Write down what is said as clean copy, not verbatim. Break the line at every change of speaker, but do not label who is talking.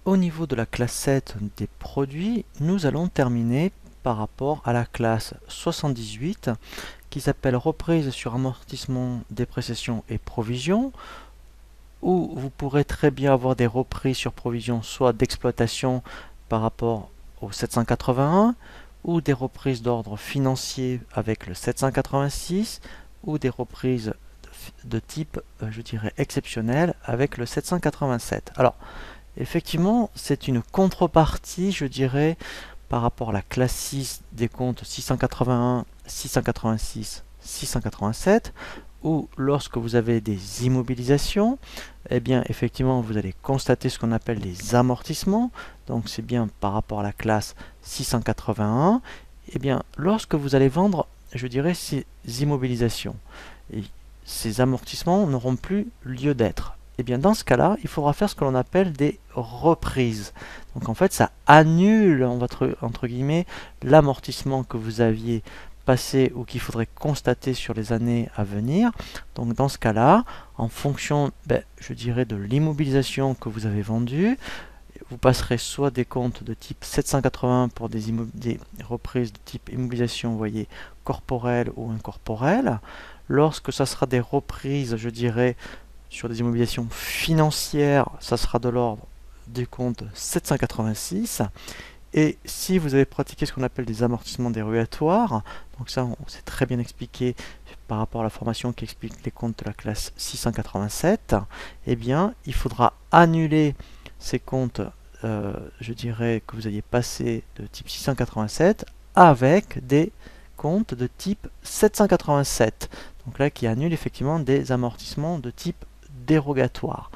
Au niveau de la classe 7 des produits, nous allons terminer par rapport à la classe 78 qui s'appelle reprise sur amortissement, dépréciation et provision, où vous pourrez très bien avoir des reprises sur provision soit d'exploitation par rapport au 781 ou des reprises d'ordre financier avec le 786 ou des reprises de type, je dirais, exceptionnel avec le 787. Alors, effectivement, c'est une contrepartie, je dirais, par rapport à la classe 6 des comptes 681, 686, 687, où lorsque vous avez des immobilisations, eh bien, effectivement, vous allez constater ce qu'on appelle les amortissements. Donc, c'est bien par rapport à la classe 681. Eh bien, lorsque vous allez vendre, je dirais, ces immobilisations, et ces amortissements n'auront plus lieu d'être. Et bien dans ce cas-là, il faudra faire ce que l'on appelle des reprises. Donc en fait, ça annule entre guillemets l'amortissement que vous aviez passé ou qu'il faudrait constater sur les années à venir. Donc dans ce cas-là, en fonction, je dirais, de l'immobilisation que vous avez vendue, vous passerez soit des comptes de type 780 pour des reprises de type immobilisation, vous voyez, corporelle ou incorporelle. Lorsque ça sera des reprises, je dirais, sur des immobilisations financières, ça sera de l'ordre du compte 786. Et si vous avez pratiqué ce qu'on appelle des amortissements dérogatoires, donc ça c'est très bien expliqué par rapport à la formation qui explique les comptes de la classe 687, eh bien il faudra annuler ces comptes, je dirais, que vous ayez passé de type 687 avec des comptes de type 787. Donc là qui annule effectivement des amortissements de type dérogatoire.